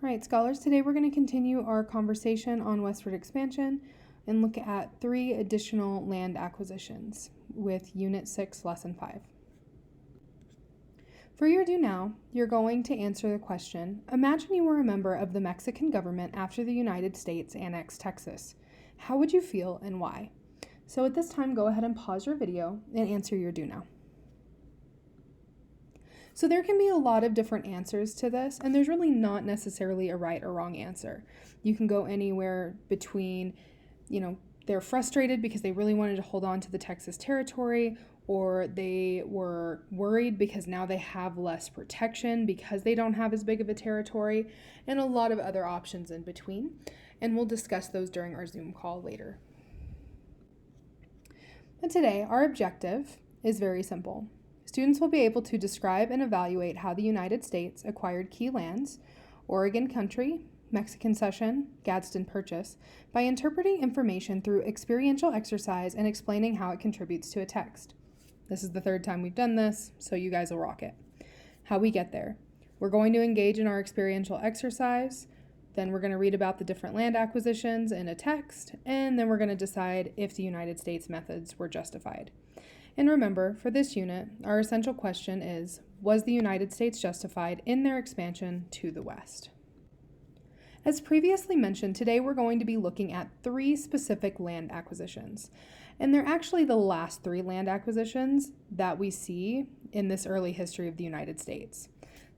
All right, scholars, today we're going to continue our conversation on westward expansion and look at 3 additional land acquisitions with Unit 6, Lesson 5. For your do now, you're going to answer the question, imagine you were a member of the Mexican government after the United States annexed Texas. How would you feel and why? So at this time, go ahead and pause your video and answer your do now. So there can be a lot of different answers to this, and there's really not necessarily a right or wrong answer. You can go anywhere between, they're frustrated because they really wanted to hold on to the Texas territory, or they were worried because now they have less protection because they don't have as big of a territory, and a lot of other options in between. And we'll discuss those during our Zoom call later. But today, our objective is very simple. Students will be able to describe and evaluate how the United States acquired key lands, Oregon Country, Mexican Cession, Gadsden Purchase, by interpreting information through experiential exercise and explaining how it contributes to a text. This is the 3rd time we've done this, so you guys will rock it. How we get there. We're going to engage in our experiential exercise, then we're going to read about the different land acquisitions in a text, and then we're going to decide if the United States methods were justified. And remember, for this unit, our essential question is, was the United States justified in their expansion to the west? As previously mentioned, today we're going to be looking at 3 specific land acquisitions. And they're actually the last 3 land acquisitions that we see in this early history of the United States.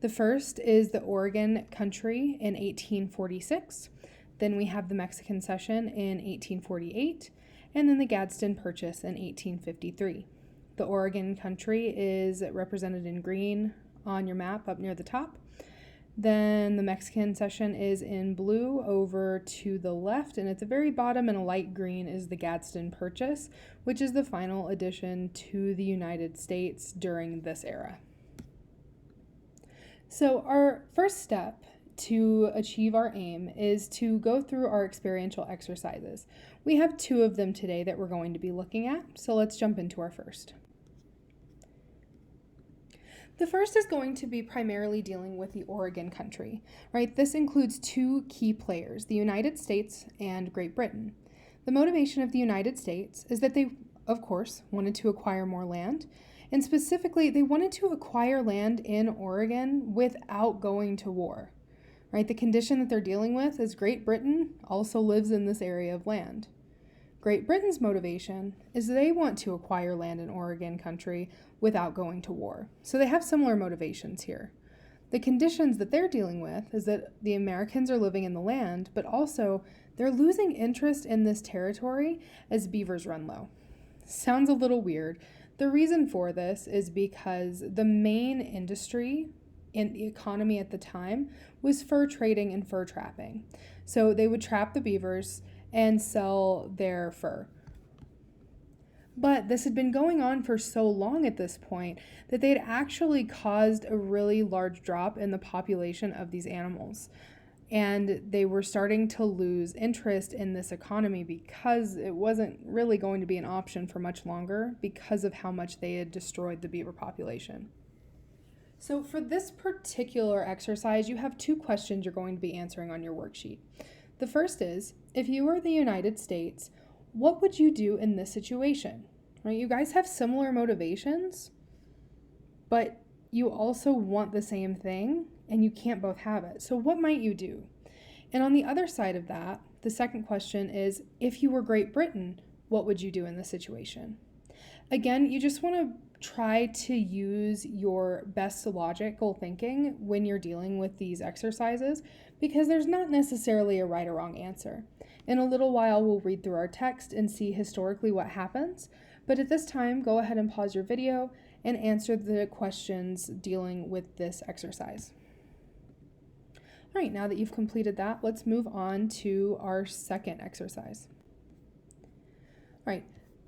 The first is the Oregon Country in 1846. Then we have the Mexican Cession in 1848. And then the Gadsden Purchase in 1853. The Oregon Country is represented in green on your map up near the top. Then the Mexican Cession is in blue over to the left, and at the very bottom in a light green is the Gadsden Purchase, which is the final addition to the United States during this era. So our first step to achieve our aim is to go through our experiential exercises. We have 2 of them today that we're going to be looking at, so let's jump into our first. The first is going to be primarily dealing with the Oregon Country, right? This includes 2 key players, the United States and Great Britain. The motivation of the United States is that they, of course, wanted to acquire more land, and specifically, they wanted to acquire land in Oregon without going to war. Right, the condition that they're dealing with is Great Britain also lives in this area of land. Great Britain's motivation is they want to acquire land in Oregon Country without going to war. So they have similar motivations here. The conditions that they're dealing with is that the Americans are living in the land, but also they're losing interest in this territory as beavers run low. Sounds a little weird. The reason for this is because the main industry in the economy at the time was fur trading and fur trapping. So they would trap the beavers and sell their fur. But this had been going on for so long at this point that they'd actually caused a really large drop in the population of these animals. And they were starting to lose interest in this economy because it wasn't really going to be an option for much longer because of how much they had destroyed the beaver population. So for this particular exercise, you have 2 questions you're going to be answering on your worksheet. The first is, if you were the United States, what would you do in this situation? Right? You guys have similar motivations, but you also want the same thing, and you can't both have it. So what might you do? And on the other side of that, the second question is, if you were Great Britain, what would you do in this situation? Again, you just want to try to use your best logical thinking when you're dealing with these exercises because there's not necessarily a right or wrong answer. In a little while, we'll read through our text and see historically what happens, but at this time, go ahead and pause your video and answer the questions dealing with this exercise. All right, now that you've completed that, let's move on to our second exercise. All right.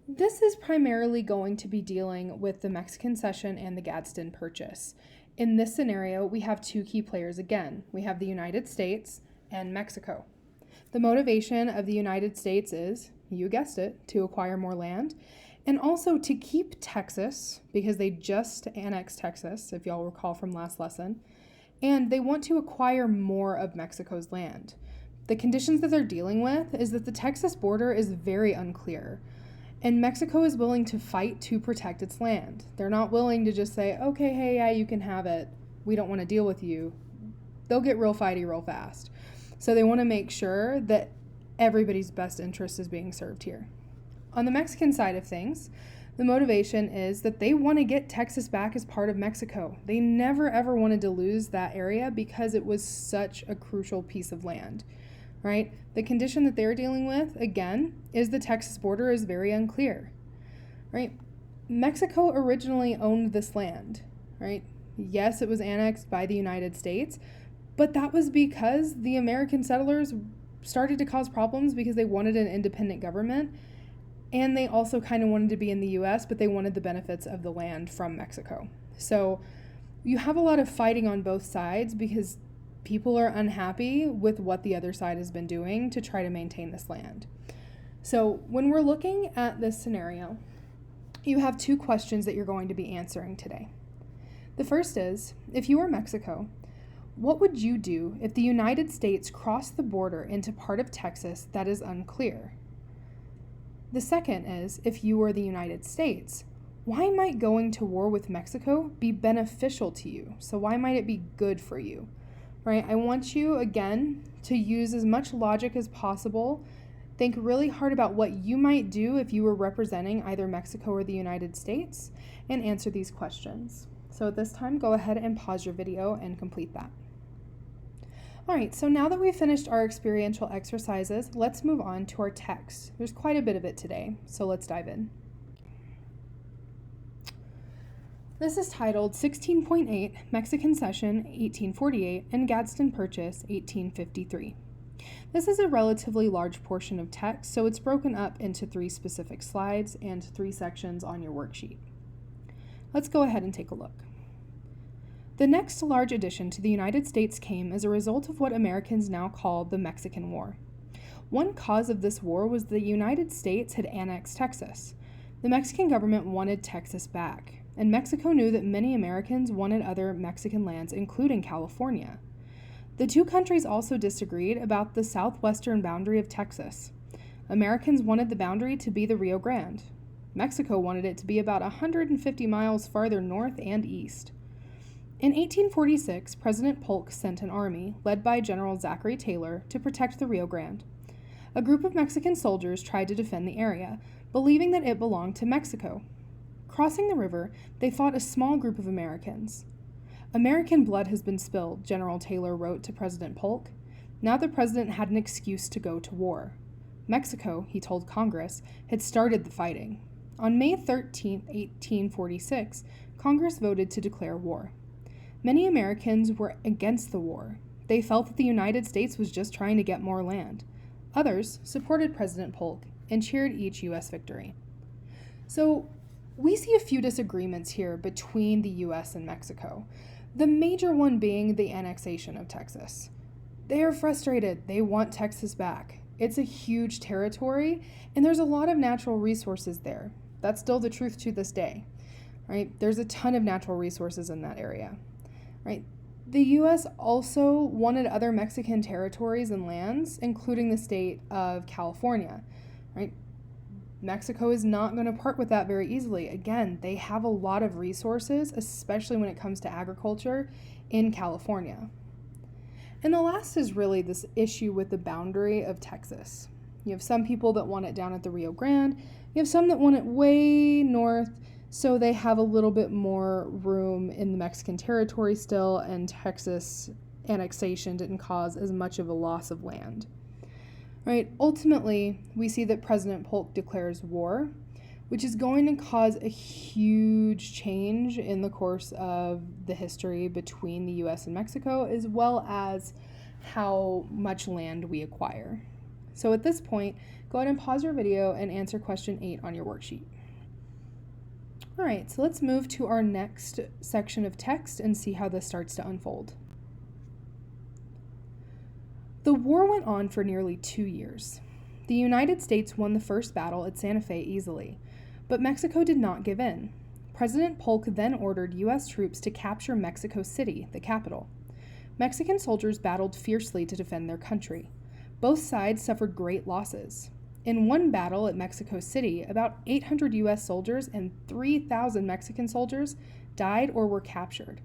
This is primarily going to be dealing with the Mexican Cession and the Gadsden Purchase. In this scenario, we have 2 key players again. We have the United States and Mexico. The motivation of the United States is, you guessed it, to acquire more land, and also to keep Texas, because they just annexed Texas, if y'all recall from last lesson, and they want to acquire more of Mexico's land. The conditions that they're dealing with is that the Texas border is very unclear, and Mexico is willing to fight to protect its land. They're not willing to just say, okay, hey, yeah, you can have it. We don't want to deal with you. They'll get real fighty real fast. So they want to make sure that everybody's best interest is being served here. On the Mexican side of things, the motivation is that they want to get Texas back as part of Mexico. They never ever wanted to lose that area because it was such a crucial piece of land, right? The condition that they're dealing with, again, is the Texas border is very unclear, right? Mexico originally owned this land, right? Yes, it was annexed by the United States, but that was because the American settlers started to cause problems because they wanted an independent government, and they also kind of wanted to be in the US, but they wanted the benefits of the land from Mexico. So you have a lot of fighting on both sides because people are unhappy with what the other side has been doing to try to maintain this land. So when we're looking at this scenario, you have two questions that you're going to be answering today. The first is, if you were Mexico, what would you do if the United States crossed the border into part of Texas that is unclear? The second is, if you were the United States, why might going to war with Mexico be beneficial to you? So why might it be good for you, right? I want you, again, to use as much logic as possible. Think really hard about what you might do if you were representing either Mexico or the United States, and answer these questions. So at this time, go ahead and pause your video and complete that. All right, so now that we've finished our experiential exercises, let's move on to our text. There's quite a bit of it today, so let's dive in. This is titled 16.8 Mexican Cession 1848 and Gadsden Purchase 1853. This is a relatively large portion of text, so it's broken up into 3 specific slides and 3 sections on your worksheet. Let's go ahead and take a look. The next large addition to the United States came as a result of what Americans now call the Mexican War. One cause of this war was the United States had annexed Texas. The Mexican government wanted Texas back, and Mexico knew that many Americans wanted other Mexican lands, including California. The two countries also disagreed about the southwestern boundary of Texas. Americans wanted the boundary to be the Rio Grande. Mexico wanted it to be about 150 miles farther north and east. In 1846, President Polk sent an army, led by General Zachary Taylor, to protect the Rio Grande. A group of Mexican soldiers tried to defend the area, believing that it belonged to Mexico. Crossing the river, they fought a small group of Americans. American blood has been spilled, General Taylor wrote to President Polk. Now the president had an excuse to go to war. Mexico, he told Congress, had started the fighting. On May 13, 1846, Congress voted to declare war. Many Americans were against the war. They felt that the United States was just trying to get more land. Others supported President Polk and cheered each U.S. victory. So we see a few disagreements here between the U.S. and Mexico, the major one being the annexation of Texas. They are frustrated. They want Texas back. It's a huge territory, and there's a lot of natural resources there. That's still the truth to this day, right? There's a ton of natural resources in that area. Right. The U.S. also wanted other Mexican territories and lands, including the state of California. Right. Mexico is not going to part with that very easily. Again, they have a lot of resources, especially when it comes to agriculture in California. And the last is really this issue with the boundary of Texas. You have some people that want it down at the Rio Grande. You have some that want it way north, so they have a little bit more room in the Mexican territory still, and Texas annexation didn't cause as much of a loss of land. Right? Ultimately, we see that President Polk declares war, which is going to cause a huge change in the course of the history between the U.S. and Mexico, as well as how much land we acquire. So at this point, go ahead and pause your video and answer question 8 on your worksheet. All right, so let's move to our next section of text and see how this starts to unfold. The war went on for nearly 2 years. The United States won the first battle at Santa Fe easily, but Mexico did not give in. President Polk then ordered U.S. troops to capture Mexico City, the capital. Mexican soldiers battled fiercely to defend their country. Both sides suffered great losses. In one battle at Mexico City, about 800 U.S. soldiers and 3,000 Mexican soldiers died or were captured.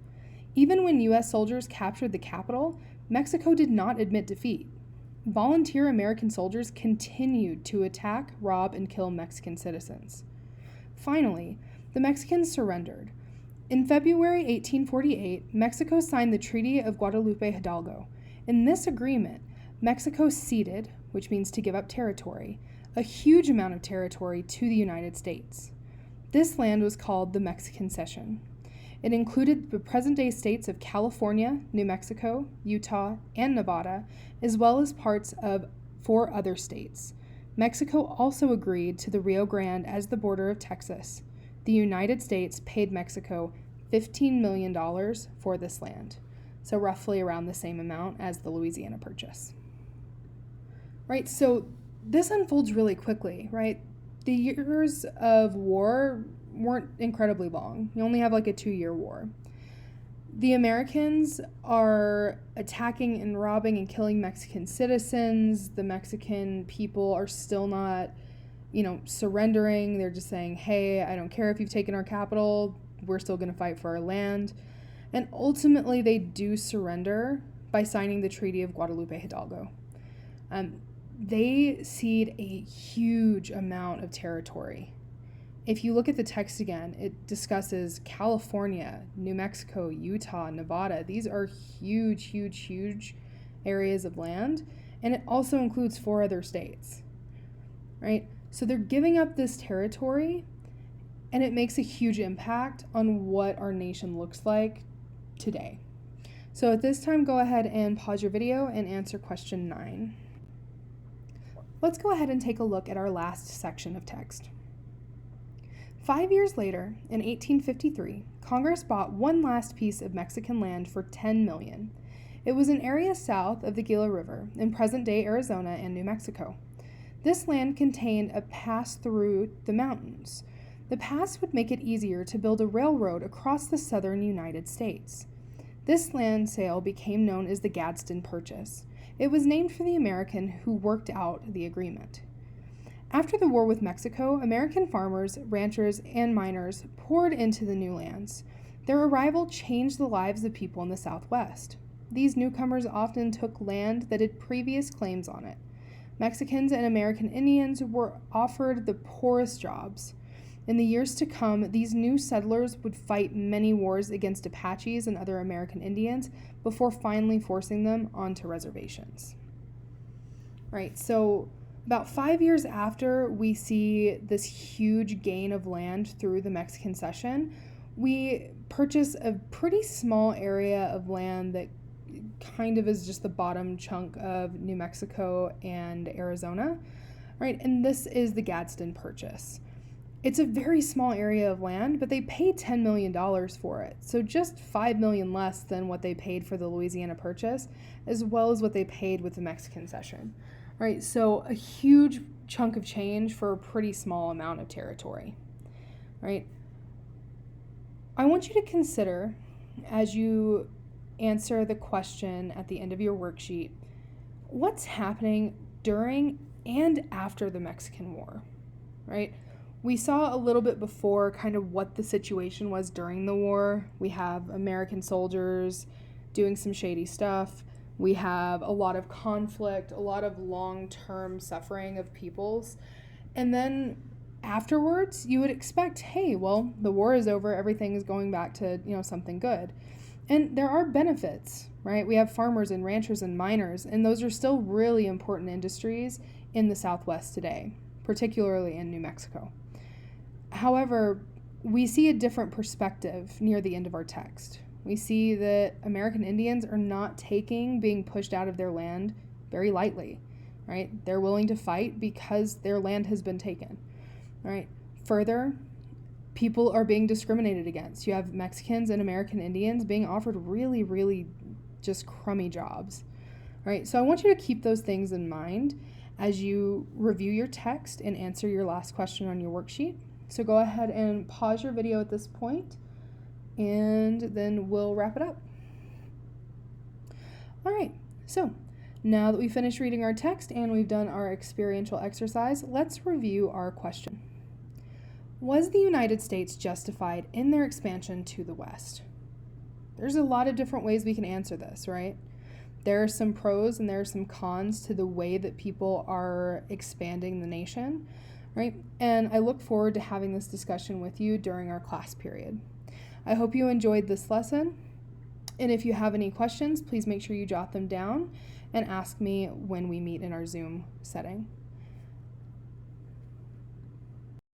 Even when U.S. soldiers captured the capital, Mexico did not admit defeat. Volunteer American soldiers continued to attack, rob, and kill Mexican citizens. Finally, the Mexicans surrendered. In February 1848, Mexico signed the Treaty of Guadalupe Hidalgo. In this agreement, Mexico ceded, which means to give up territory, a huge amount of territory to the United States. This land was called the Mexican Cession. It included the present-day states of California, New Mexico, Utah, and Nevada, as well as parts of 4 other states. Mexico also agreed to the Rio Grande as the border of Texas. The United States paid Mexico $15 million for this land, so roughly around the same amount as the Louisiana Purchase. Right, so this unfolds really quickly, right? The years of war weren't incredibly long. You only have like a 2-year war. The Americans are attacking and robbing and killing Mexican citizens. The Mexican people are still not, surrendering. They're just saying, hey, I don't care if you've taken our capital. We're still going to fight for our land. And ultimately, they do surrender by signing the Treaty of Guadalupe Hidalgo. They cede a huge amount of territory. If you look at the text again, it discusses California, New Mexico, Utah, Nevada. These are huge, huge, huge areas of land, and it also includes 4 other states, right? So they're giving up this territory, and it makes a huge impact on what our nation looks like today. So at this time, go ahead and pause your video and answer question 9. Let's go ahead and take a look at our last section of text. 5 years later, in 1853, Congress bought one last piece of Mexican land for $10 million. It was an area south of the Gila River in present-day Arizona and New Mexico. This land contained a pass through the mountains. The pass would make it easier to build a railroad across the southern United States. This land sale became known as the Gadsden Purchase. It was named for the American who worked out the agreement. After the war with Mexico, American farmers, ranchers, and miners poured into the new lands. Their arrival changed the lives of people in the Southwest. These newcomers often took land that had previous claims on it. Mexicans and American Indians were offered the poorest jobs. In the years to come, these new settlers would fight many wars against Apaches and other American Indians before finally forcing them onto reservations. Right, so about 5 years after we see this huge gain of land through the Mexican Cession, we purchase a pretty small area of land that kind of is just the bottom chunk of New Mexico and Arizona, right? And this is the Gadsden Purchase. It's a very small area of land, but they paid $10 million for it. So just $5 million less than what they paid for the Louisiana Purchase, as well as what they paid with the Mexican Cession. Right, so a huge chunk of change for a pretty small amount of territory, right? I want you to consider, as you answer the question at the end of your worksheet, what's happening during and after the Mexican War, right? We saw a little bit before kind of what the situation was during the war. We have American soldiers doing some shady stuff. We have a lot of conflict, a lot of long-term suffering of peoples. And then afterwards, you would expect, hey, well, the war is over, everything is going back to, something good. And there are benefits, right? We have farmers and ranchers and miners, and those are still really important industries in the Southwest today, particularly in New Mexico. However, we see a different perspective near the end of our text. We see that American Indians are not taking being pushed out of their land very lightly, right? They're willing to fight because their land has been taken, right? Further, people are being discriminated against. You have Mexicans and American Indians being offered really, really just crummy jobs, right? So I want you to keep those things in mind as you review your text and answer your last question on your worksheet. So go ahead and pause your video at this point, and then we'll wrap it up. All right, so now that we've finished reading our text and we've done our experiential exercise, let's review our question. Was the United States justified in their expansion to the West? There's a lot of different ways we can answer this, right? There are some pros and there are some cons to the way that people are expanding the nation, right? And I look forward to having this discussion with you during our class period. I hope you enjoyed this lesson. And if you have any questions, please make sure you jot them down and ask me when we meet in our Zoom setting.